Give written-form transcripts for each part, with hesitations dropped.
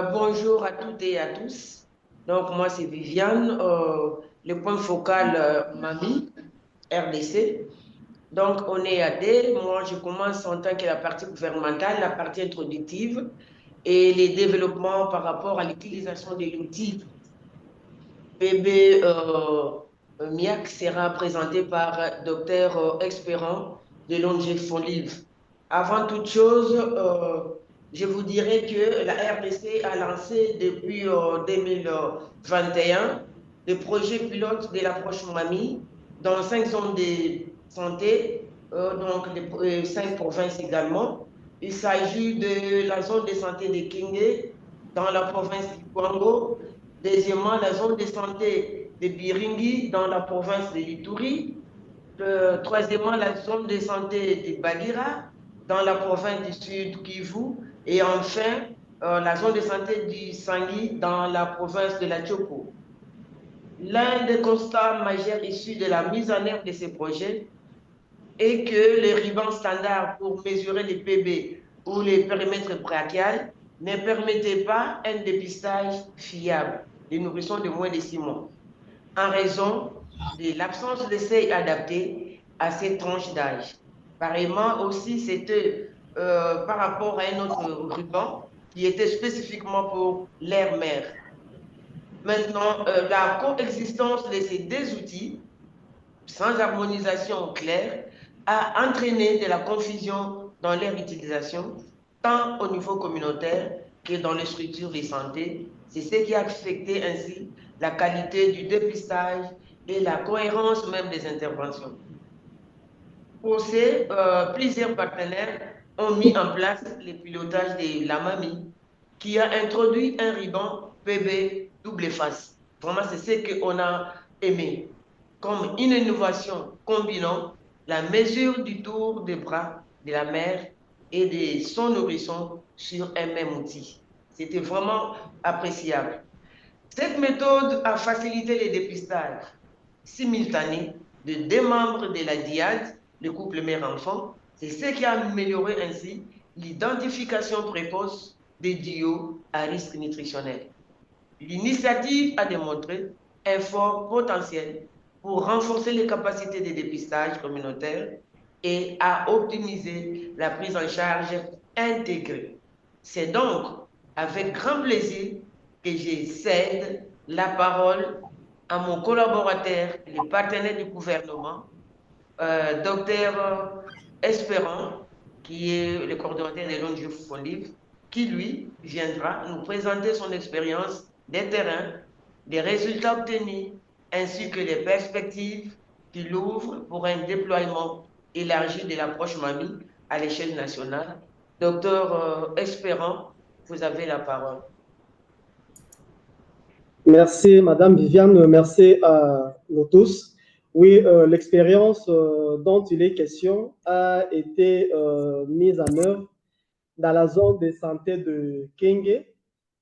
Bonjour à toutes et à tous. Donc, moi, c'est Viviane, le point focal Mamie, RDC. Donc, on est à D. Moi, je commence en tant que la partie gouvernementale, la partie introductive et les développements par rapport à l'utilisation de l'outil bébé MIAC sera présenté par Dr Espérant de l'ONG Fonliv. Avant toute chose, je vous dirais que la RDC a lancé depuis 2021 le projet pilote de l'approche Mamie dans 5 zones de santé, donc les 5 provinces également. Il s'agit de la zone de santé de Kingé dans la province du Kwango. Deuxièmement, la zone de santé de Biringi dans la province de l'Ituri. Troisièmement, la zone de santé de Bagira dans la province du Sud Kivu. Et enfin, la zone de santé du Sangui dans la province de la Tchoko. L'un des constats majeurs issus de la mise en œuvre de ces projets est que les rubans standards pour mesurer les PB ou les périmètres brachiales ne permettaient pas un dépistage fiable des nourrissons de moins de 6 mois, en raison de l'absence de seuil adapté à ces tranches d'âge. Pareillement aussi, c'était par rapport à un autre ruban qui était spécifiquement pour l'air-mère. Maintenant, la coexistence de ces deux outils sans harmonisation claire, a entraîné de la confusion dans leur utilisation, tant au niveau communautaire que dans les structures de santé. C'est ce qui a affecté ainsi la qualité du dépistage et la cohérence même des interventions. Pour ces, plusieurs partenaires ont mis en place le pilotage de la MAMI, qui a introduit un ruban PB double face. Vraiment, c'est ce qu'on a aimé, comme une innovation combinant la mesure du tour des bras de la mère et de son nourrisson sur un même outil. C'était vraiment appréciable. Cette méthode a facilité les dépistages simultanés de deux membres de la diade, le couple mère-enfant. C'est ce qui a amélioré ainsi l'identification précoce des duos à risque nutritionnel. L'initiative a démontré un fort potentiel pour renforcer les capacités de dépistage communautaire et à optimiser la prise en charge intégrée. C'est donc avec grand plaisir que je cède la parole à mon collaborateur, le partenaire du gouvernement, docteur Espérant, qui est le coordonnateur de l'ONG Fondiv, qui lui viendra nous présenter son expérience des terrains, des résultats obtenus, ainsi que les perspectives qu'il ouvre pour un déploiement élargi de l'approche MAMI à l'échelle nationale. Docteur Espérant, vous avez la parole. Merci, Madame Viviane. Merci à nous tous. Oui, l'expérience dont il est question a été mise en œuvre dans la zone de santé de Kenge,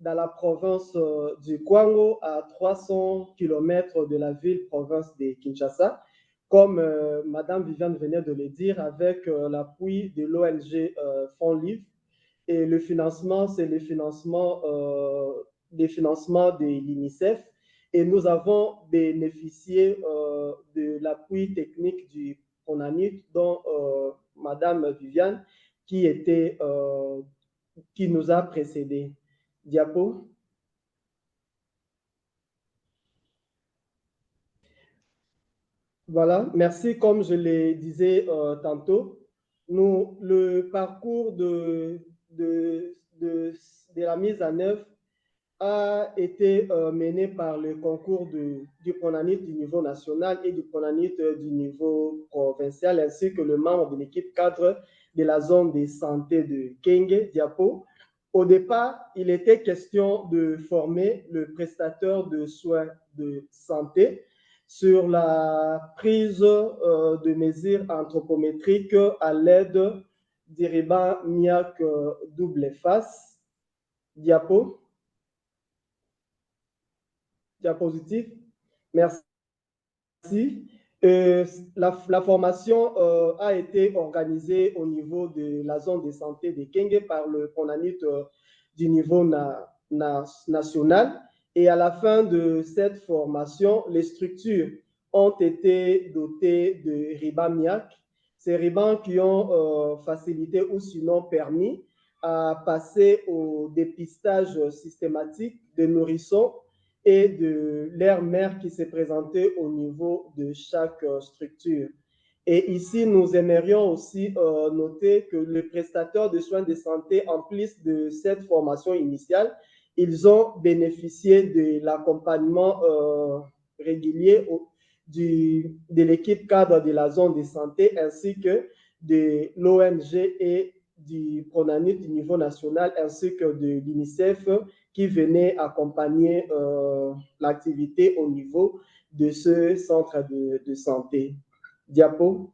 dans la province du Kwango, à 300 km de la ville-province de Kinshasa, comme Madame Viviane venait de le dire, avec l'appui de l'ONG Fonds et le financement, c'est le financement des financements de l'UNICEF. Et nous avons bénéficié de l'appui technique du PRONANIT, dont Madame Viviane, qui nous a précédés. Diapo. Voilà, merci. Comme je le disais tantôt, le parcours de la mise en œuvre a été mené par le concours du PRONANIT du niveau national et du PRONANIT du niveau provincial, ainsi que le membre de l'équipe cadre de la zone de santé de Kenge, Diapo. Au départ, il était question de former le prestataire de soins de santé sur la prise de mesures anthropométriques à l'aide du ruban MIAC double face. Diapo. Diapositive. Merci. La formation a été organisée au niveau de la zone de santé de Kenge par le PRONANIT du niveau nationale. Et à la fin de cette formation, les structures ont été dotées de ribans MIAC. Ces ribans qui ont facilité ou sinon permis à passer au dépistage systématique des nourrissons et de leur mère qui s'est présentée au niveau de chaque structure. Et ici, nous aimerions aussi noter que les prestataires de soins de santé, en plus de cette formation initiale, ils ont bénéficié de l'accompagnement régulier de l'équipe cadre de la zone de santé ainsi que de l'ONG et du PRONANUT du niveau national ainsi que de l'UNICEF qui venaient accompagner l'activité au niveau de ce centre de santé. Diapo.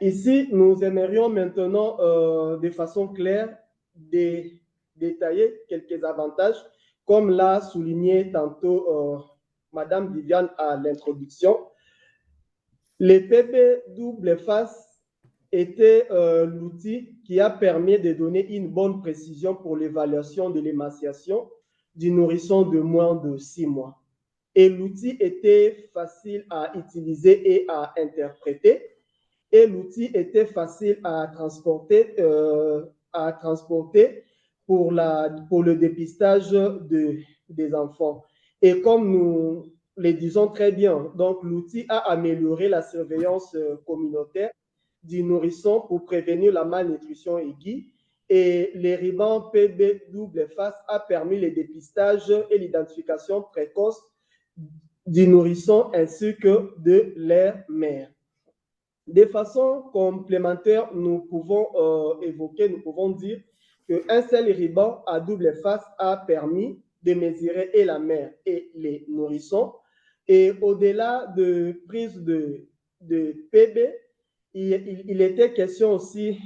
Ici, nous aimerions maintenant, de façon claire, détailler quelques avantages, comme l'a souligné tantôt Madame Viviane à l'introduction. Les PP double face était l'outil qui a permis de donner une bonne précision pour l'évaluation de l'émaciation du nourrisson de moins de 6 mois. Et l'outil était facile à utiliser et à interpréter. Et l'outil était facile à transporter pour le dépistage des enfants. Et comme nous le disons très bien, donc l'outil a amélioré la surveillance communautaire du nourrisson pour prévenir la malnutrition aiguë. Et les ribans PB double face a permis le dépistage et l'identification précoce du nourrisson ainsi que de leur mère. De façon complémentaire, nous pouvons nous pouvons dire qu'un seul ruban à double face a permis de mesurer et la mère et les nourrissons. Et au-delà de prise de PB, il était question aussi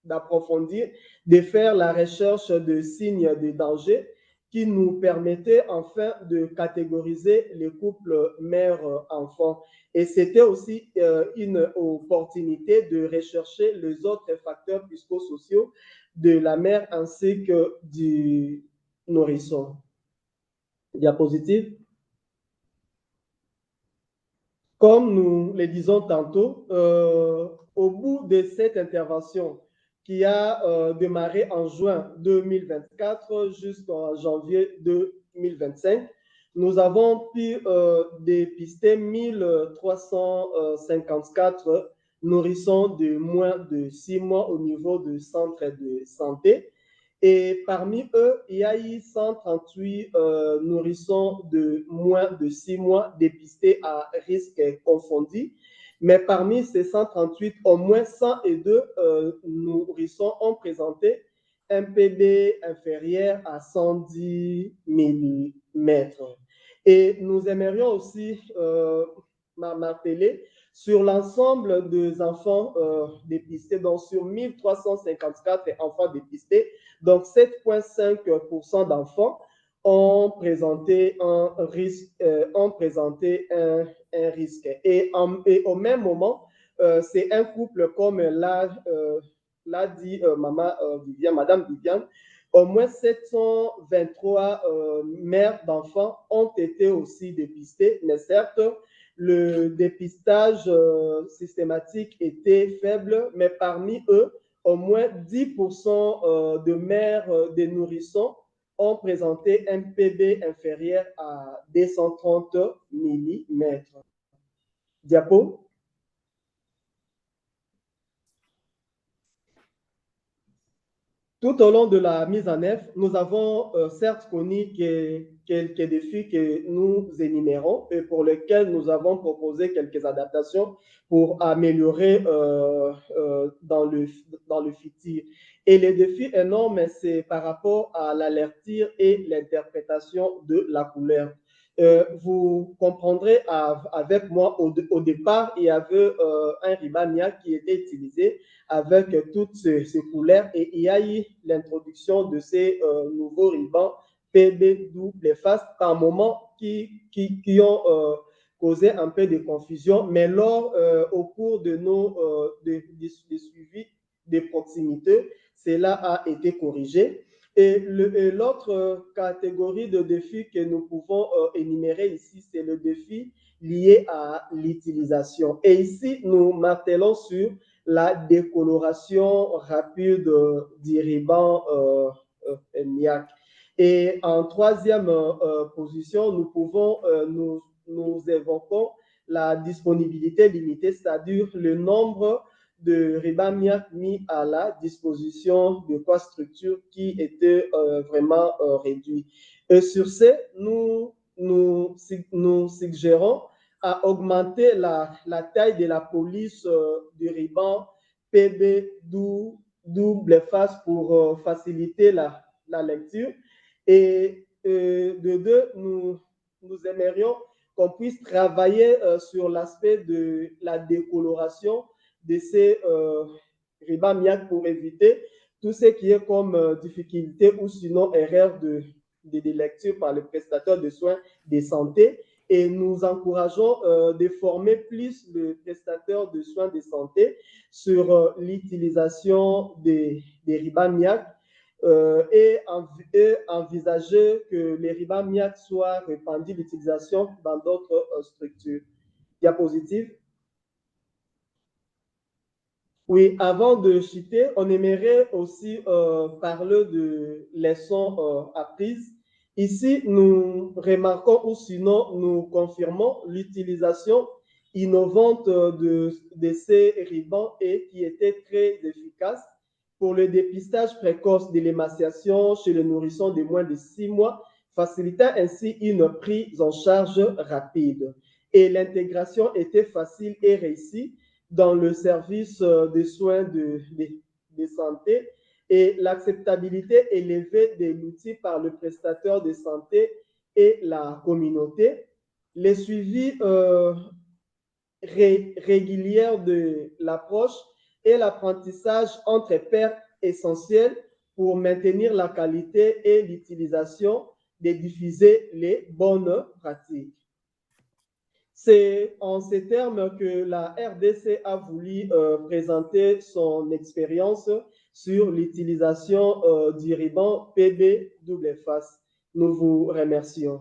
d'approfondir, de faire la recherche de signes de danger qui nous permettait enfin de catégoriser les couples mère-enfant. Et c'était aussi une opportunité de rechercher les autres facteurs psychosociaux de la mère ainsi que du nourrisson. Diapositive. Comme nous le disons tantôt, au bout de cette intervention qui a démarré en juin 2024 jusqu'en janvier 2025, nous avons pu dépister 1354 nourrissons de moins de 6 mois au niveau du centre de santé. Et parmi eux, il y a eu 138 nourrissons de moins de 6 mois dépistés à risque confondu. Mais parmi ces 138, au moins 102 nourrissons ont présenté un PB inférieur à 110 mm. Et nous aimerions aussi marteler sur l'ensemble des enfants dépistés, donc sur 1354 enfants dépistés, donc 7,5% d'enfants ont présenté un risque. Et au même moment, c'est un couple comme l'a dit Madame Viviane, au moins 723 mères d'enfants ont été aussi dépistées, mais certes, le dépistage systématique était faible, mais parmi eux, au moins 10% de mères des nourrissons ont présenté un PB inférieur à 230 mm. Diapo. Tout au long de la mise en œuvre, nous avons certes connu quelques défis que nous énumérons et pour lesquels nous avons proposé quelques adaptations pour améliorer dans le futur. Et les défis énormes, c'est par rapport à l'alertir et l'interprétation de la couleur. Vous comprendrez avec moi, au départ, il y avait un ribania qui était utilisé avec toutes ces couleurs et il y a eu l'introduction de ces nouveaux ribans PB double face par moment qui ont causé un peu de confusion, mais lors, au cours de nos des suivis de proximité, cela a été corrigé. Et l'autre catégorie de défis que nous pouvons énumérer ici, c'est le défi lié à l'utilisation. Et ici, nous martelons sur la décoloration rapide du ruban MIAC. Et en troisième position, nous pouvons, nous évoquons la disponibilité limitée, c'est-à-dire le nombre de ruban MIAC mis à la disposition de quoi structure qui était vraiment réduit. Et sur ce, nous suggérons à augmenter la taille de la police du ruban PB double face pour faciliter la lecture. Et de deux, nous aimerions qu'on puisse travailler sur l'aspect de la décoloration de ces rubans MIAC pour éviter tout ce qui est comme difficulté ou sinon erreur de lecture par le prestataire de soins de santé. Et nous encourageons de former plus de prestataires de soins de santé sur l'utilisation des rubans MIAC et envisager que les rubans MIAC soient répandus l'utilisation dans d'autres structures. Diapositive. Oui, avant de chuter, on aimerait aussi parler de leçons apprises. Ici, nous remarquons ou sinon nous confirmons l'utilisation innovante de ces rubans et qui était très efficace pour le dépistage précoce de l'émaciation chez les nourrissons de moins de 6 mois, facilitant ainsi une prise en charge rapide. Et l'intégration était facile et réussie dans le service de soins de santé et l'acceptabilité élevée de l'outil par le prestataire de santé et la communauté. Les suivis réguliers de l'approche et l'apprentissage entre pairs essentiels pour maintenir la qualité et l'utilisation de diffuser les bonnes pratiques. C'est en ces termes que la RDC a voulu présenter son expérience sur l'utilisation du ruban PB double face. Nous vous remercions.